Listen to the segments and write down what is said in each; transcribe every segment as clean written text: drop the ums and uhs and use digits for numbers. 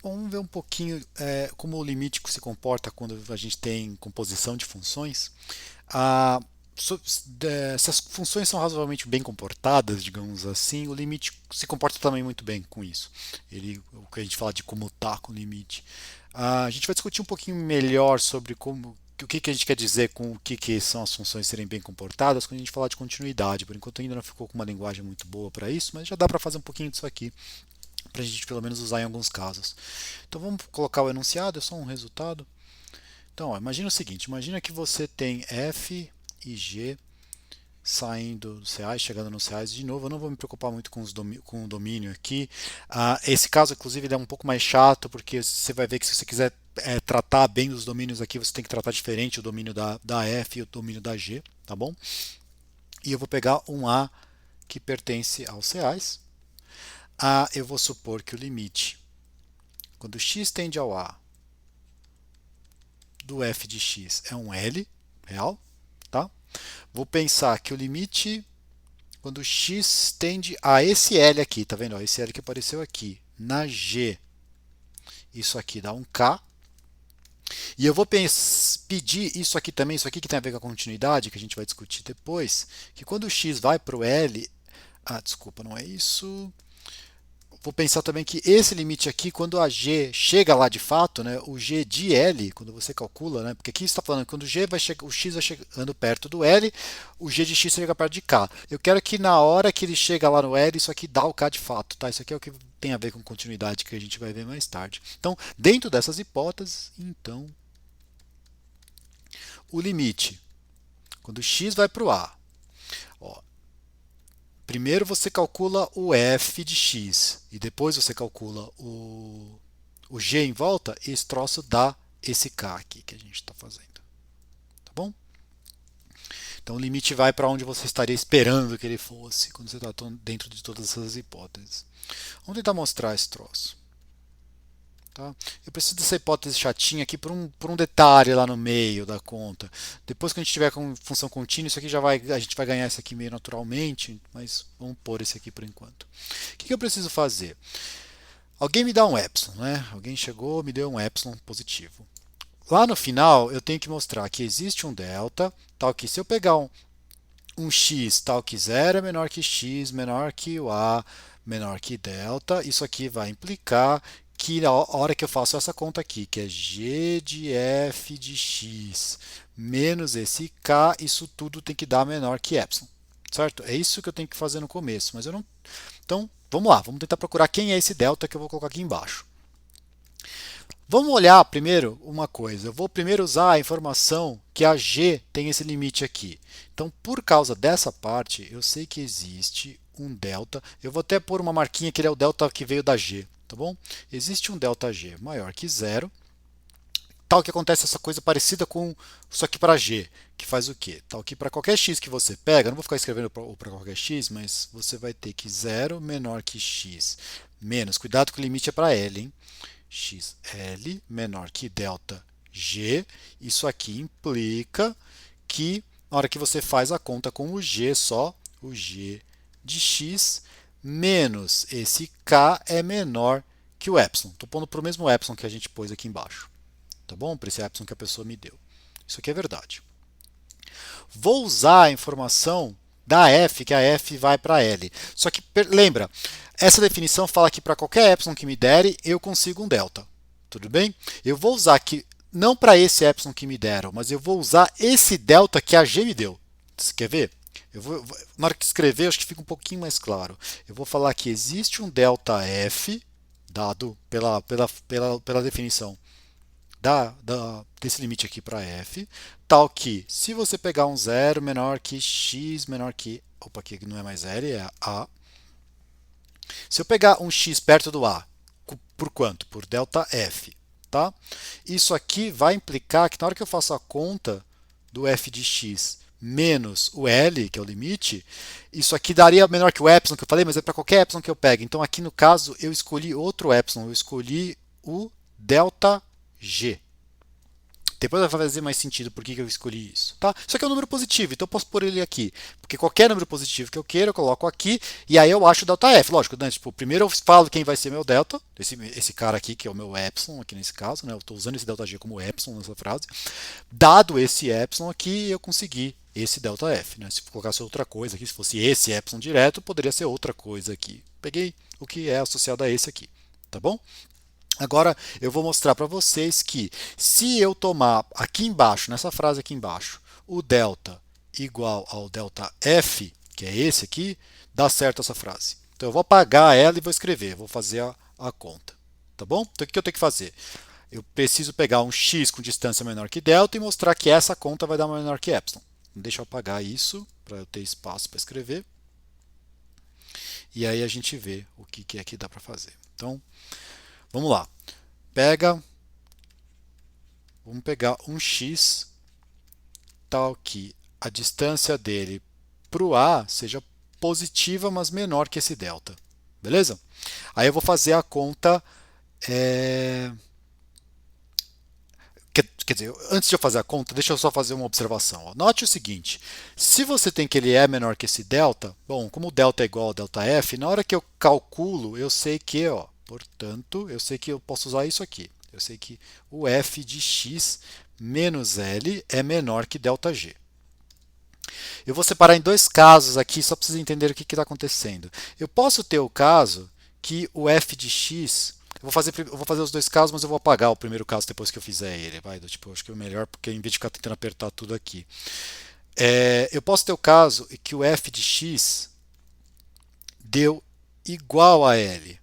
Bom, vamos ver um pouquinho como o limite se comporta quando a gente tem composição de funções. Ah, se as funções são razoavelmente bem comportadas, digamos assim, o limite se comporta também muito bem com isso. O que a gente fala de comutar com o limite. A gente vai discutir um pouquinho melhor sobre o que a gente quer dizer com o que são as funções serem bem comportadas quando a gente falar de continuidade. Por enquanto ainda não ficou com uma linguagem muito boa para isso, mas já dá para fazer um pouquinho disso aqui para a gente pelo menos usar em alguns casos. Então vamos colocar o enunciado, é só um resultado. Então, ó, imagina o seguinte, imagina que você tem f e g saindo dos reais, chegando nos reais. De novo, eu não vou me preocupar muito com o domínio aqui. Esse caso, inclusive, ele é um pouco mais chato, porque você vai ver que se você quiser tratar bem dos domínios aqui, você tem que tratar diferente o domínio da f e o domínio da g, tá bom? E eu vou pegar um a que pertence aos reais. Eu vou supor que o limite, quando x tende ao a do f de x é um L real, tá? Vou pensar que o limite quando x tende a esse L aqui, tá vendo? Esse L que apareceu aqui, na G, isso aqui dá um K. E eu vou pedir isso aqui também, isso aqui que tem a ver com a continuidade, que a gente vai discutir depois, que quando o x vai para o L, desculpa, não é isso. Vou pensar também que esse limite aqui, quando a g chega lá de fato, né, o g de L, quando você calcula, né, porque aqui está falando que quando o x vai chegando perto do L, o g de x chega perto de K. Eu quero que na hora que ele chega lá no L, isso aqui dá o K de fato. Tá? Isso aqui é o que tem a ver com continuidade que a gente vai ver mais tarde. Então, dentro dessas hipóteses, então, o limite, quando x vai para o A, ó, primeiro você calcula o f de x e depois você calcula o g em volta, e esse troço dá esse k aqui que a gente está fazendo. Tá bom? Então o limite vai para onde você estaria esperando que ele fosse, quando você está dentro de todas essas hipóteses. Vamos tentar mostrar esse troço. Tá? Eu preciso dessa hipótese chatinha aqui por um detalhe lá no meio da conta. Depois que a gente tiver com função contínua, isso aqui a gente vai ganhar isso aqui meio naturalmente, mas vamos pôr esse aqui por enquanto. O que eu preciso fazer? Alguém me dá um epsilon, né? Alguém chegou, me deu um epsilon positivo. Lá no final, eu tenho que mostrar que existe um delta, tal que se eu pegar um x tal que zero é menor que x, menor que o a, menor que delta, isso aqui vai implicar que a hora que eu faço essa conta aqui, que é g de f de x menos esse k, isso tudo tem que dar menor que epsilon, certo? É isso que eu tenho que fazer no começo, mas eu não... Então, vamos lá, vamos tentar procurar quem é esse delta que eu vou colocar aqui embaixo. Vamos olhar primeiro uma coisa. Eu vou primeiro usar a informação que a g tem esse limite aqui. Então, por causa dessa parte, eu sei que existe um delta. Eu vou até pôr uma marquinha que ele é o delta que veio da g, tá bom? Existe um delta g maior que zero, tal que acontece essa coisa parecida com isso aqui para g, que faz o quê? Tal que para qualquer x que você pega, não vou ficar escrevendo para qualquer x, mas você vai ter que zero menor que x menos, cuidado que o limite é para L, hein? XL menor que delta G, isso aqui implica que na hora que você faz a conta com o G só, o G de X menos esse K é menor que o epsilon. Estou pondo para o mesmo epsilon que a gente pôs aqui embaixo. Tá bom? Para esse epsilon que a pessoa me deu. Isso aqui é verdade. Vou usar a informação da f, que a f vai para L. Só que lembra, essa definição fala que para qualquer epsilon que me derem, eu consigo um delta. Tudo bem? Eu vou usar aqui, não para esse epsilon que me deram, mas eu vou usar esse delta que a g me deu. Você quer ver? Na hora que escrever, acho que fica um pouquinho mais claro. Eu vou falar que existe um delta f, dado pela definição desse limite aqui para f, tal que se você pegar um zero menor que x menor que, opa, aqui não é mais L, é a. Se eu pegar um x perto do a, por quanto? Por delta f, tá? Isso aqui vai implicar que na hora que eu faço a conta do f de x menos o L, que é o limite, isso aqui daria menor que o epsilon que eu falei, mas é para qualquer epsilon que eu pegue. Então aqui no caso eu escolhi outro epsilon, eu escolhi o delta g. Depois vai fazer mais sentido por que eu escolhi isso, tá? Isso aqui é um número positivo, então eu posso pôr ele aqui. Porque qualquer número positivo que eu queira, eu coloco aqui, e aí eu acho o ΔF. Lógico, né? Tipo, primeiro eu falo quem vai ser meu delta, esse cara aqui, que é o meu epsilon, aqui nesse caso, né? Eu estou usando esse ΔG como epsilon nessa frase. Dado esse epsilon aqui, eu consegui esse ΔF, né? Se colocasse outra coisa aqui, se fosse esse epsilon direto, poderia ser outra coisa aqui. Peguei o que é associado a esse aqui, tá bom? Agora eu vou mostrar para vocês que se eu tomar aqui embaixo, nessa frase aqui embaixo, o delta igual ao ΔF, que é esse aqui, dá certo essa frase. Então eu vou apagar ela e vou escrever, vou fazer a conta. Tá bom? Então o que eu tenho que fazer? Eu preciso pegar um x com distância menor que delta e mostrar que essa conta vai dar menor que epsilon. Deixa eu apagar isso para eu ter espaço para escrever. E aí a gente vê o que é que dá para fazer. Então, vamos lá. Vamos pegar um x tal que a distância dele para o A seja positiva, mas menor que esse delta. Beleza? Aí eu vou fazer a conta. Quer dizer, antes de eu fazer a conta, deixa eu só fazer uma observação. Note o seguinte: se você tem que ele é menor que esse delta, bom, como o delta é igual ao ΔF, na hora que eu calculo, eu sei que, portanto, eu sei que eu posso usar isso aqui. Eu sei que o f de x menos L é menor que ΔG. Eu vou separar em dois casos aqui, só para vocês entenderem o que está acontecendo. Eu posso ter o caso que o f de x. Eu vou fazer os dois casos, mas eu vou apagar o primeiro caso depois que eu fizer ele. Vai, tipo, acho que é melhor, porque em vez de ficar tentando apertar tudo aqui. Eu posso ter o caso que o f de x deu igual a L.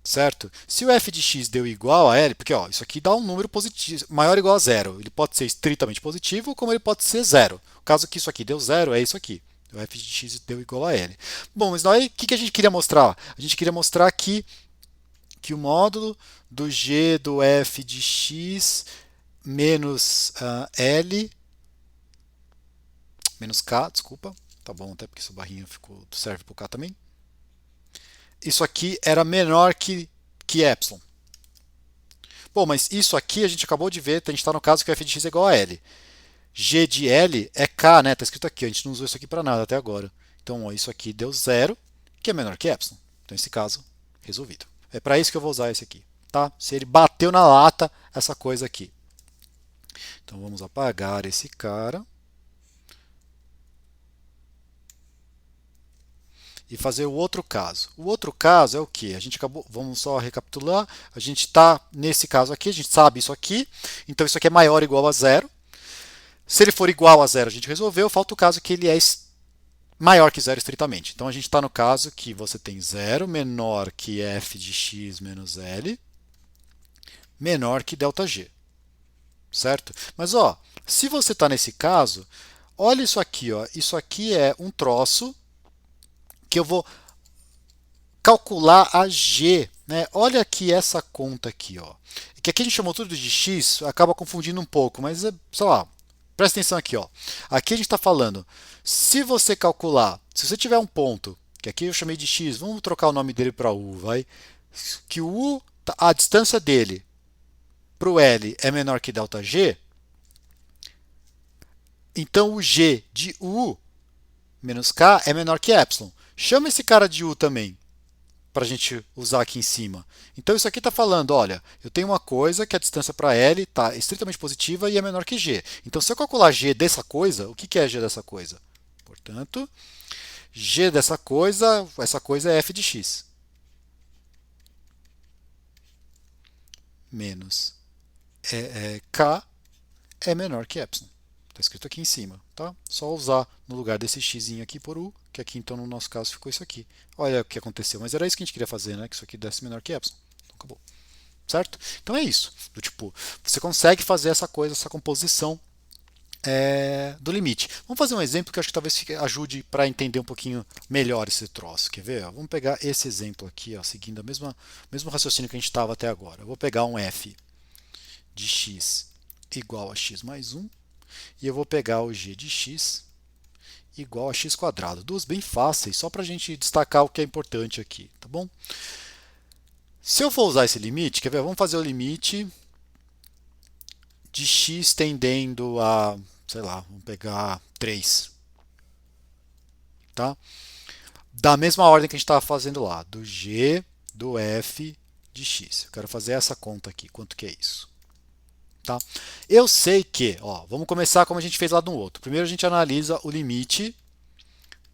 Certo? Se o f de x deu igual a L, porque isso aqui dá um número positivo, maior ou igual a zero. Ele pode ser estritamente positivo, como ele pode ser zero. O caso que isso aqui deu zero é isso aqui. O f de x deu igual a L. Bom, mas daí o que a gente queria mostrar? A gente queria mostrar aqui que o módulo do g do f de x menos L, menos k, desculpa, tá bom, até porque essa barrinha serve para o k também. Isso aqui era menor que epsilon. Bom, mas isso aqui a gente acabou de ver, a gente está no caso que o f de x é igual a L. G de L é K, né? Está escrito aqui, a gente não usou isso aqui para nada até agora. Então, isso aqui deu zero, que é menor que epsilon. Então, nesse caso, resolvido. É para isso que eu vou usar esse aqui. Tá? Se ele bateu na lata, essa coisa aqui. Então, vamos apagar esse cara. E fazer o outro caso. O outro caso é o que? A gente acabou, vamos só recapitular. A gente está nesse caso aqui, a gente sabe isso aqui. Então, isso aqui é maior ou igual a zero. Se ele for igual a zero, a gente resolveu. Falta o caso que ele é maior que zero estritamente. Então, a gente está no caso que você tem zero menor que f de x menos L, menor que ΔG. Certo? Mas, se você está nesse caso, olha isso aqui. Isso aqui é um troço que eu vou calcular a g. Né? Olha aqui essa conta aqui. Que aqui a gente chamou tudo de x, acaba confundindo um pouco, mas, sei lá, presta atenção aqui. Aqui a gente está falando, se você calcular, se você tiver um ponto, que aqui eu chamei de x, vamos trocar o nome dele para u, vai? Que o u, a distância dele para o L é menor que ΔG, então o g de u menos k é menor que epsilon. Chama esse cara de u também, para a gente usar aqui em cima. Então isso aqui está falando, olha, eu tenho uma coisa que a distância para L está estritamente positiva e é menor que g. Então se eu calcular g dessa coisa, o que é g dessa coisa? Portanto, g dessa coisa, essa coisa é f de x. Menos k é menor que epsilon. Está escrito aqui em cima, tá? Só usar no lugar desse x aqui por u, que aqui então no nosso caso ficou isso aqui. Olha o que aconteceu, mas era isso que a gente queria fazer, né? Que isso aqui desse menor que epsilon. Então acabou. Certo? Então é isso. Do tipo, você consegue fazer essa coisa, essa composição do limite. Vamos fazer um exemplo que eu acho que talvez ajude para entender um pouquinho melhor esse troço. Quer ver? Vamos pegar esse exemplo aqui, seguindo o mesmo raciocínio que a gente estava até agora. Eu vou pegar um f de x igual a x mais 1 e eu vou pegar o g de x igual a x quadrado. Duas bem fáceis, só para a gente destacar o que é importante aqui, tá bom? Se eu for usar esse limite, quer ver? Vamos fazer o limite de x tendendo a, sei lá, vamos pegar 3, tá? Da mesma ordem que a gente estava fazendo lá, do g do f de x. Eu quero fazer essa conta aqui, quanto que é isso? Tá? Eu sei que, ó, vamos começar como a gente fez lá no outro. Primeiro a gente analisa o limite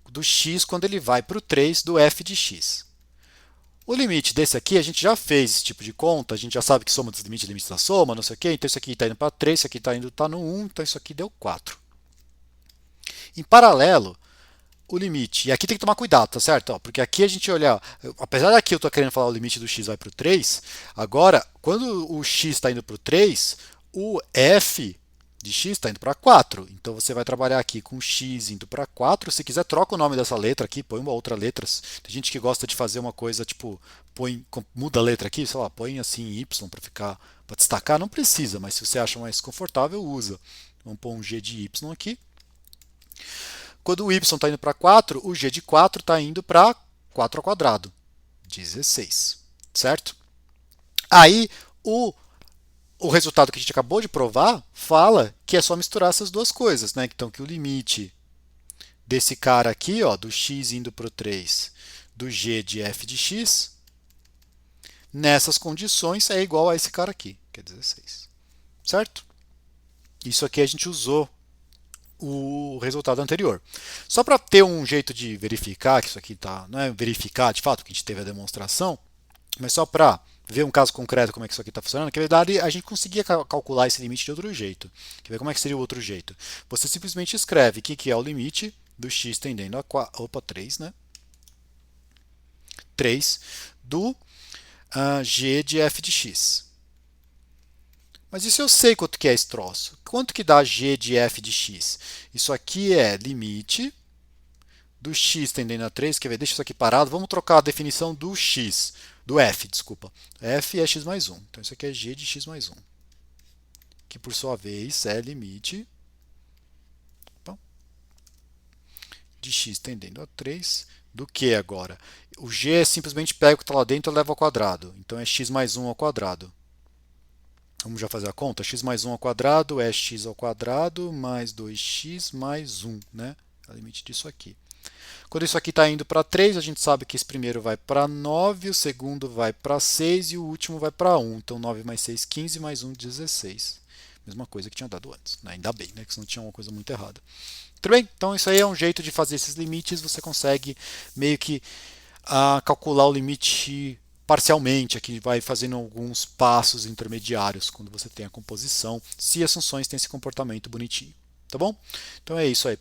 do x quando ele vai para o 3 do f de x. O limite desse aqui, a gente já fez esse tipo de conta, a gente já sabe que soma dos limites, limites da soma, não sei o quê, então isso aqui está indo para 3, isso aqui está indo no 1, então isso aqui deu 4. Em paralelo, o limite, e aqui tem que tomar cuidado, tá certo? Ó, porque aqui a gente olhar, apesar daqui eu estou querendo falar o limite do x vai para o 3, agora, quando o x está indo para o 3, o f de x está indo para 4. Então você vai trabalhar aqui com x indo para 4. Se quiser, troca o nome dessa letra aqui, põe uma outra letra. Tem gente que gosta de fazer uma coisa tipo, muda a letra aqui, sei lá, põe assim y para destacar. Não precisa, mas se você acha mais confortável, usa. Vamos pôr um g de y aqui. Quando o y está indo para 4, o g de 4 está indo para 4 ao quadrado, 16, certo? Aí o resultado que a gente acabou de provar fala que é só misturar essas duas coisas, né? Então que o limite desse cara aqui, ó, do x indo para o 3, do g de f de x, nessas condições é igual a esse cara aqui, que é 16, certo? Isso aqui a gente usou o resultado anterior. Só para ter um jeito de verificar que isso aqui tá, não é verificar de fato que a gente teve a demonstração, mas só para ver um caso concreto como é que isso aqui está funcionando, que na verdade a gente conseguia calcular esse limite de outro jeito. Quer ver como é que seria o outro jeito? Você simplesmente escreve o que é o limite do x tendendo a 3, né? 3 do g de f de x. Mas e se eu sei quanto que é esse troço? Quanto que dá g de f de x? Isso aqui é limite do x tendendo a 3. Quer ver? Deixa isso aqui parado. Vamos trocar a definição do x, do f, desculpa. f é x mais 1. Então isso aqui é g de x mais 1. Que por sua vez é limite de x tendendo a 3 do que agora? O g é simplesmente pega o que está lá dentro e leva ao quadrado. Então é x mais 1 ao quadrado. Vamos já fazer a conta? X mais 1 ao quadrado é x ao quadrado mais 2x mais 1, né? É o limite disso aqui. Quando isso aqui está indo para 3, a gente sabe que esse primeiro vai para 9, o segundo vai para 6 e o último vai para 1. Então 9 mais 6, 15, mais 1, 16. Mesma coisa que tinha dado antes. Né? Ainda bem, né? Que senão tinha uma coisa muito errada. Tudo bem? Então isso aí é um jeito de fazer esses limites. Você consegue meio que calcular o limite parcialmente, aqui vai fazendo alguns passos intermediários quando você tem a composição, se as funções têm esse comportamento bonitinho. Tá bom? Então é isso aí.